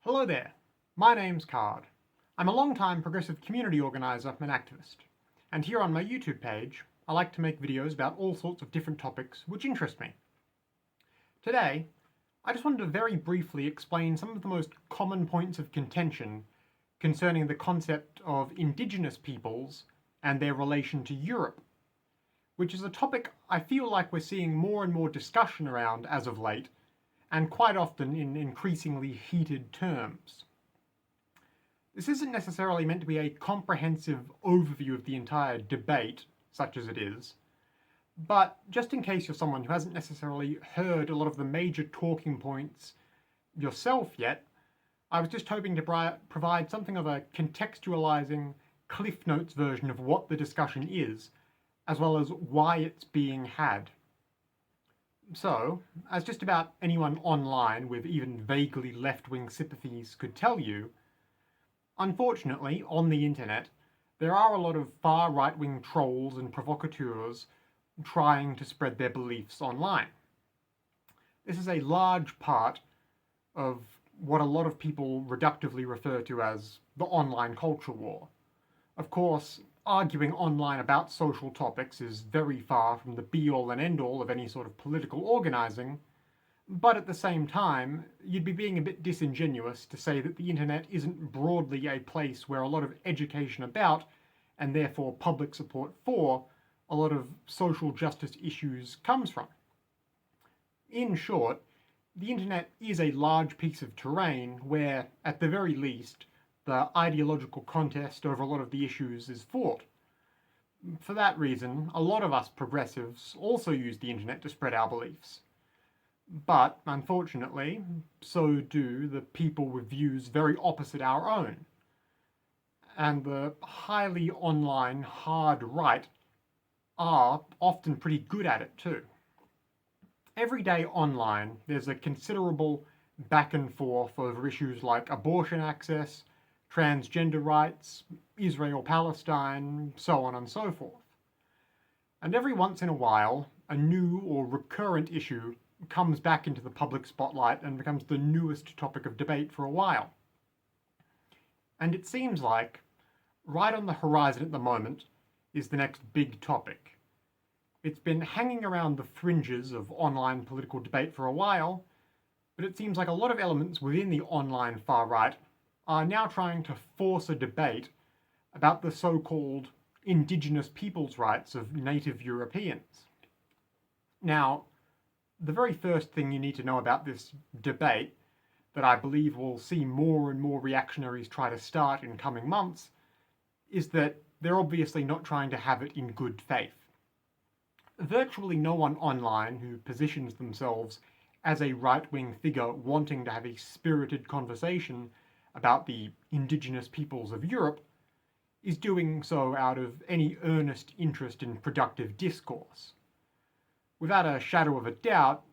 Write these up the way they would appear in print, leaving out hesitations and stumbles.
Hello there, my name's Card. I'm a long-time progressive community organiser and activist, and here on my YouTube page I like to make videos about all sorts of different topics which interest me. Today, I just wanted to very briefly explain some of the most common points of contention concerning the concept of Indigenous peoples and their relation to Europe, which is a topic I feel like we're seeing more and more discussion around as of late, and quite often in increasingly heated terms. This isn't necessarily meant to be a comprehensive overview of the entire debate, such as it is, but just in case you're someone who hasn't necessarily heard a lot of the major talking points yourself yet, I was just hoping to provide something of a contextualizing Cliff Notes version of what the discussion is, as well as why it's being had. So, as just about anyone online with even vaguely left-wing sympathies could tell you, unfortunately, on the internet, there are a lot of far right-wing trolls and provocateurs trying to spread their beliefs online. This is a large part of what a lot of people reductively refer to as the online culture war. Of course, arguing online about social topics is very far from the be-all and end-all of any sort of political organising, but at the same time, you'd be being a bit disingenuous to say that the internet isn't broadly a place where a lot of education about, and therefore public support for, a lot of social justice issues comes from. In short, the internet is a large piece of terrain where, at the very least, the ideological contest over a lot of the issues is fought. For that reason, a lot of us progressives also use the internet to spread our beliefs. But, unfortunately, so do the people with views very opposite our own. And the highly online hard right are often pretty good at it too. Every day online, there's a considerable back and forth over issues like abortion access, transgender rights, Israel-Palestine, so on and so forth. And every once in a while, a new or recurrent issue comes back into the public spotlight and becomes the newest topic of debate for a while. And it seems like, right on the horizon at the moment, is the next big topic. It's been hanging around the fringes of online political debate for a while, but it seems like a lot of elements within the online far right are now trying to force a debate about the so-called indigenous peoples' rights of native Europeans. Now, the very first thing you need to know about this debate, that I believe will see more and more reactionaries try to start in coming months, is that they're obviously not trying to have it in good faith. Virtually no one online who positions themselves as a right-wing figure wanting to have a spirited conversation about the indigenous peoples of Europe is doing so out of any earnest interest in productive discourse. Without a shadow of a doubt,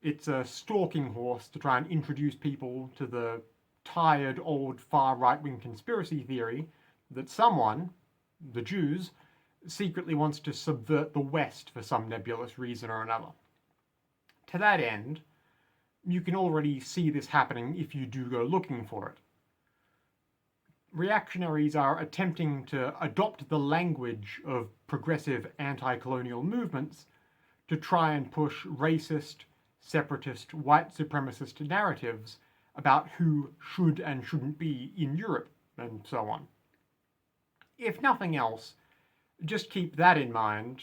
it's a stalking horse to try and introduce people to the tired old far right-wing conspiracy theory that someone, the Jews, secretly wants to subvert the West for some nebulous reason or another. To that end, you can already see this happening if you do go looking for it. Reactionaries are attempting to adopt the language of progressive anti-colonial movements to try and push racist, separatist, white supremacist narratives about who should and shouldn't be in Europe, and so on. If nothing else, just keep that in mind,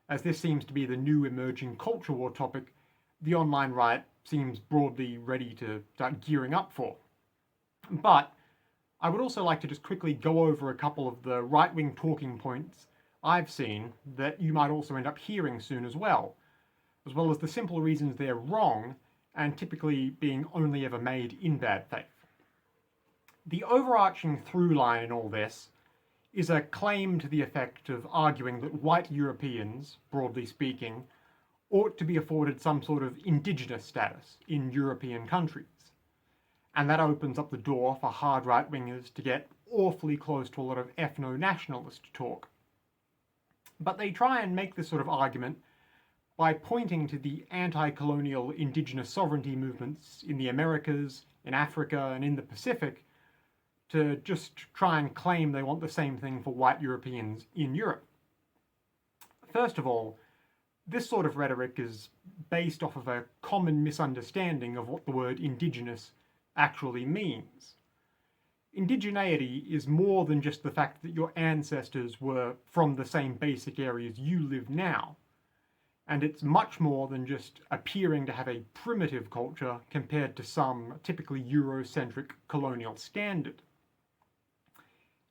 as this seems to be the new emerging culture war topic the online right seems broadly ready to start gearing up for. But I would also like to just quickly go over a couple of the right-wing talking points I've seen that you might also end up hearing soon as well as the simple reasons they're wrong and typically being only ever made in bad faith. The overarching through line in all this is a claim to the effect of arguing that white Europeans, broadly speaking, ought to be afforded some sort of indigenous status in European countries. And that opens up the door for hard right-wingers to get awfully close to a lot of ethno-nationalist talk. But they try and make this sort of argument by pointing to the anti-colonial indigenous sovereignty movements in the Americas, in Africa, and in the Pacific to just try and claim they want the same thing for white Europeans in Europe. First of all, this sort of rhetoric is based off of a common misunderstanding of what the word indigenous actually means. Indigeneity is more than just the fact that your ancestors were from the same basic areas you live now. And it's much more than just appearing to have a primitive culture compared to some typically Eurocentric colonial standard.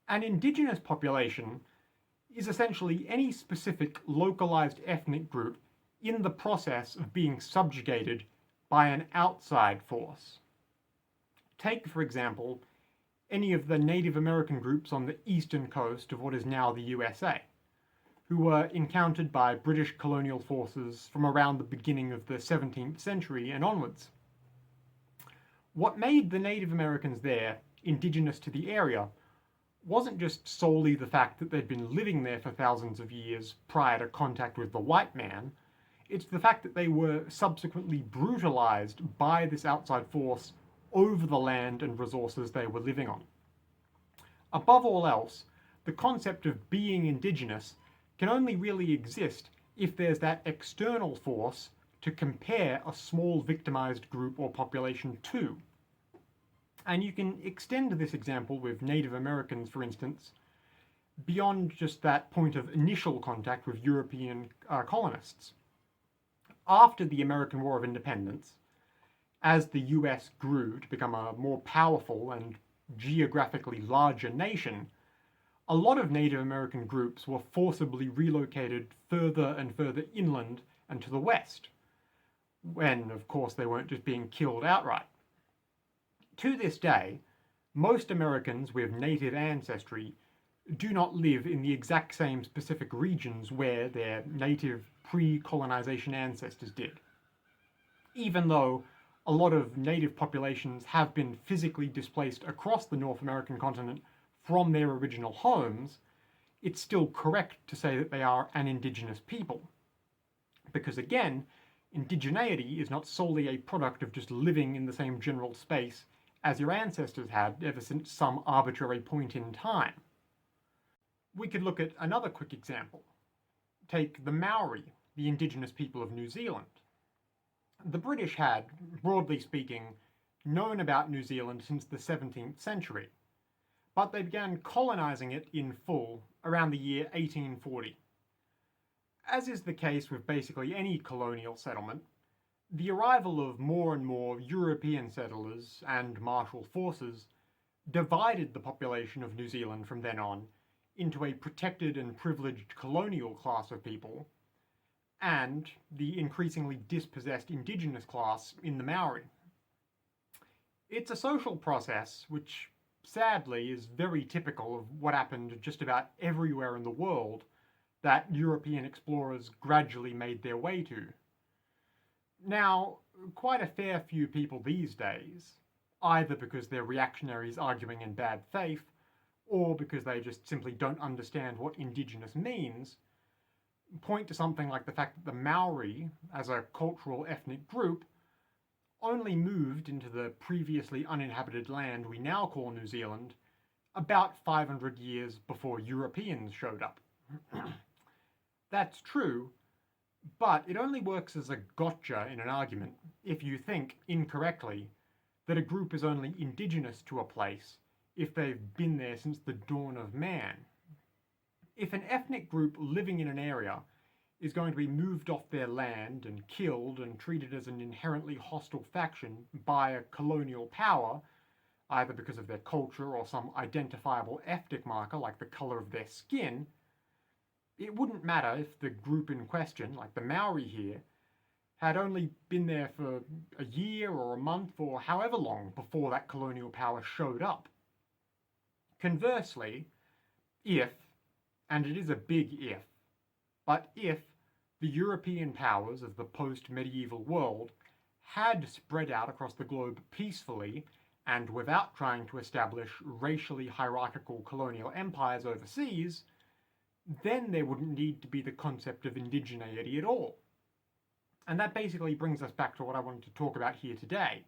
An indigenous population is essentially any specific localized ethnic group in the process of being subjugated by an outside force. Take, for example, any of the Native American groups on the eastern coast of what is now the USA, who were encountered by British colonial forces from around the beginning of the 17th century and onwards. What made the Native Americans there indigenous to the area wasn't just solely the fact that they'd been living there for thousands of years prior to contact with the white man. It's the fact that they were subsequently brutalized by this outside force over the land and resources they were living on. Above all else, the concept of being indigenous can only really exist if there's that external force to compare a small victimized group or population to. And you can extend this example with Native Americans, for instance, beyond just that point of initial contact with European colonists. After the American War of Independence, as the US grew to become a more powerful and geographically larger nation, a lot of Native American groups were forcibly relocated further and further inland and to the west, when, of course, they weren't just being killed outright. To this day, most Americans with native ancestry do not live in the exact same specific regions where their native pre-colonization ancestors did. Even though a lot of native populations have been physically displaced across the North American continent from their original homes, it's still correct to say that they are an indigenous people. Because again, indigeneity is not solely a product of just living in the same general space as your ancestors had ever since some arbitrary point in time. We could look at another quick example. Take the Maori, the indigenous people of New Zealand. The British had, broadly speaking, known about New Zealand since the 17th century, but they began colonizing it in full around the year 1840. As is the case with basically any colonial settlement, the arrival of more and more European settlers and martial forces divided the population of New Zealand from then on into a protected and privileged colonial class of people and the increasingly dispossessed indigenous class in the Maori. It's a social process which, sadly, is very typical of what happened just about everywhere in the world that European explorers gradually made their way to. Now, quite a fair few people these days, either because they're reactionaries arguing in bad faith, or because they just simply don't understand what indigenous means, point to something like the fact that the Maori, as a cultural ethnic group, only moved into the previously uninhabited land we now call New Zealand about 500 years before Europeans showed up. That's true, but it only works as a gotcha in an argument if you think, incorrectly, that a group is only indigenous to a place if they've been there since the dawn of man. If an ethnic group living in an area is going to be moved off their land and killed and treated as an inherently hostile faction by a colonial power, either because of their culture or some identifiable ethnic marker like the colour of their skin, it wouldn't matter if the group in question, like the Maori here, had only been there for a year or a month or however long before that colonial power showed up. Conversely, if, and it is a big if, but if the European powers of the post-medieval world had spread out across the globe peacefully and without trying to establish racially hierarchical colonial empires overseas, then there wouldn't need to be the concept of indigeneity at all. And that basically brings us back to what I wanted to talk about here today.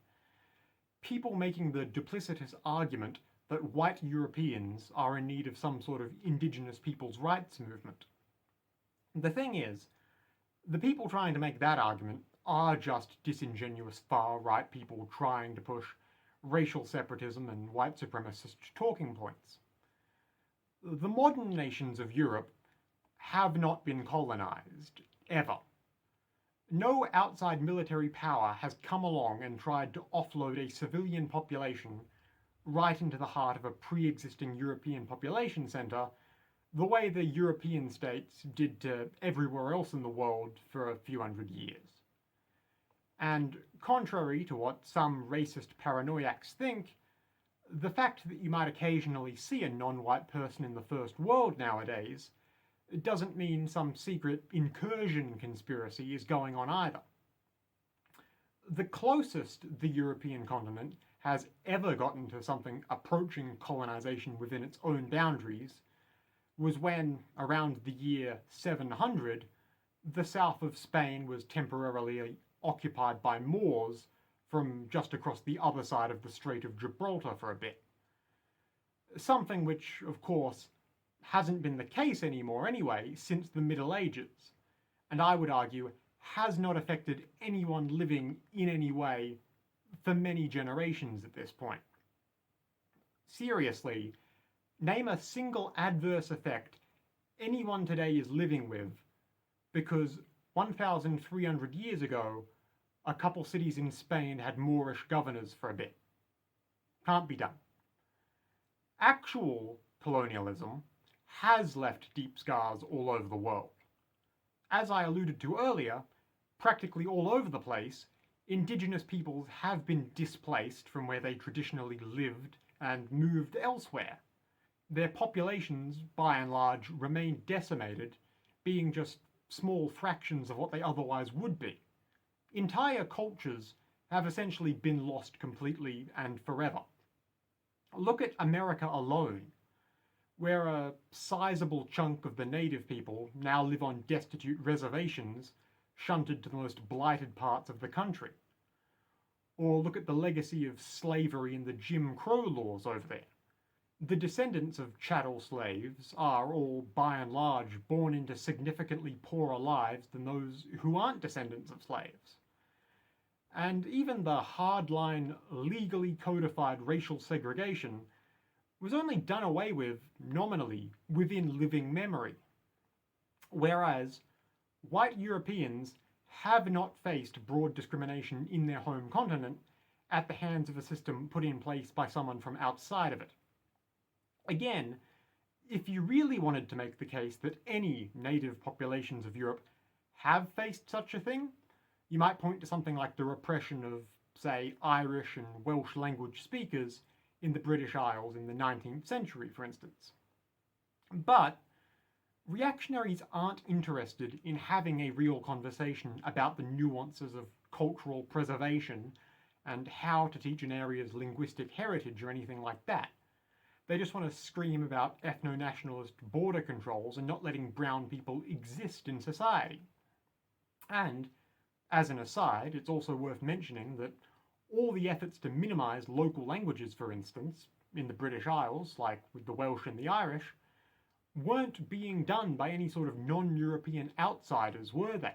People making the duplicitous argument that white Europeans are in need of some sort of indigenous people's rights movement. The thing is, the people trying to make that argument are just disingenuous far-right people trying to push racial separatism and white supremacist talking points. The modern nations of Europe have not been colonized, ever. No outside military power has come along and tried to offload a civilian population right into the heart of a pre-existing European population centre, the way the European states did to everywhere else in the world for a few hundred years. And contrary to what some racist paranoiacs think, the fact that you might occasionally see a non-white person in the first world nowadays doesn't mean some secret incursion conspiracy is going on either. The closest the European continent has ever gotten to something approaching colonization within its own boundaries was when, around the year 700, the south of Spain was temporarily occupied by Moors from just across the other side of the Strait of Gibraltar for a bit. Something which, of course, hasn't been the case anymore anyway since the Middle Ages, and I would argue has not affected anyone living in any way for many generations at this point. Seriously, name a single adverse effect anyone today is living with because 1,300 years ago a couple cities in Spain had Moorish governors for a bit. Can't be done. Actual colonialism has left deep scars all over the world. As I alluded to earlier, practically all over the place, indigenous peoples have been displaced from where they traditionally lived and moved elsewhere. Their populations, by and large, remain decimated, being just small fractions of what they otherwise would be. Entire cultures have essentially been lost completely and forever. Look at America alone, where a sizable chunk of the native people now live on destitute reservations shunted to the most blighted parts of the country. Or look at the legacy of slavery and the Jim Crow laws over there. The descendants of chattel slaves are all, by and large, born into significantly poorer lives than those who aren't descendants of slaves. And even the hardline, legally codified racial segregation was only done away with, nominally, within living memory. Whereas white Europeans have not faced broad discrimination in their home continent at the hands of a system put in place by someone from outside of it. Again, if you really wanted to make the case that any native populations of Europe have faced such a thing, you might point to something like the repression of, say, Irish and Welsh language speakers in the British Isles in the 19th century, for instance. But reactionaries aren't interested in having a real conversation about the nuances of cultural preservation and how to teach an area's linguistic heritage or anything like that. They just want to scream about ethno-nationalist border controls and not letting brown people exist in society. And, as an aside, it's also worth mentioning that all the efforts to minimise local languages, for instance, in the British Isles, like with the Welsh and the Irish, weren't being done by any sort of non-European outsiders, were they?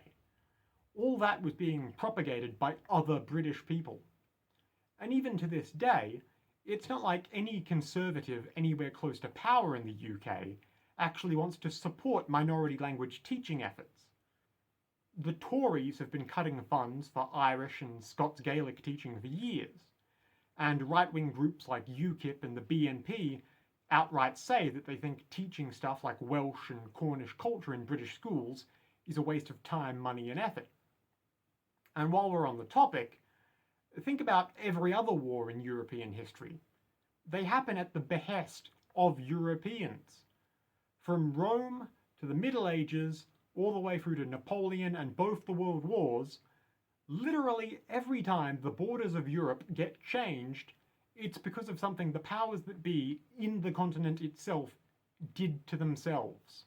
All that was being propagated by other British people. And even to this day, it's not like any conservative anywhere close to power in the UK actually wants to support minority language teaching efforts. The Tories have been cutting funds for Irish and Scots Gaelic teaching for years, and right-wing groups like UKIP and the BNP outright say that they think teaching stuff like Welsh and Cornish culture in British schools is a waste of time, money and effort. And while we're on the topic, think about every other war in European history. They happen at the behest of Europeans. From Rome to the Middle Ages, all the way through to Napoleon and both the World Wars, literally every time the borders of Europe get changed, it's because of something the powers that be in the continent itself did to themselves.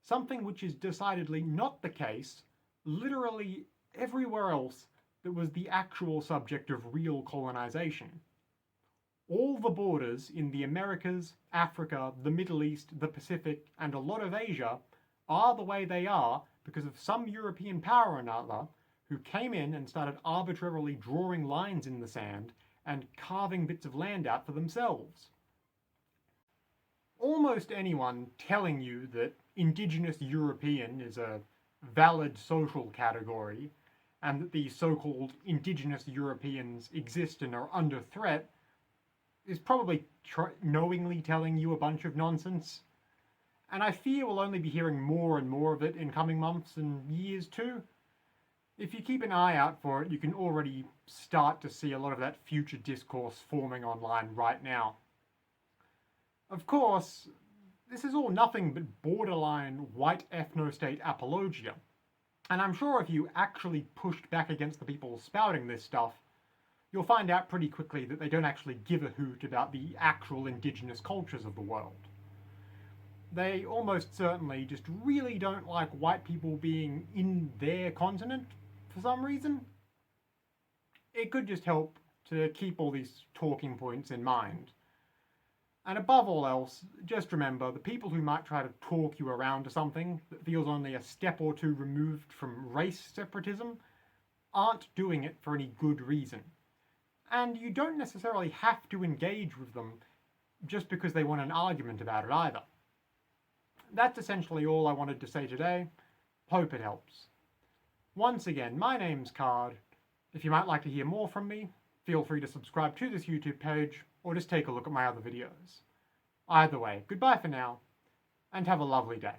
Something which is decidedly not the case literally everywhere else that was the actual subject of real colonization. All the borders in the Americas, Africa, the Middle East, the Pacific, and a lot of Asia are the way they are because of some European power or another who came in and started arbitrarily drawing lines in the sand and carving bits of land out for themselves. Almost anyone telling you that Indigenous European is a valid social category and that these so-called Indigenous Europeans exist and are under threat is probably knowingly telling you a bunch of nonsense. And I fear we'll only be hearing more and more of it in coming months and years too. If you keep an eye out for it, you can already start to see a lot of that future discourse forming online right now. Of course, this is all nothing but borderline white ethno-state apologia. And I'm sure if you actually pushed back against the people spouting this stuff, you'll find out pretty quickly that they don't actually give a hoot about the actual indigenous cultures of the world. They almost certainly just really don't like white people being in their continent for some reason. It could just help to keep all these talking points in mind. And above all else, just remember, the people who might try to talk you around to something that feels only a step or two removed from race separatism aren't doing it for any good reason. And you don't necessarily have to engage with them just because they want an argument about it either. That's essentially all I wanted to say today. Hope it helps. Once again, my name's Card. If you might like to hear more from me, feel free to subscribe to this YouTube page, or just take a look at my other videos. Either way, goodbye for now, and have a lovely day.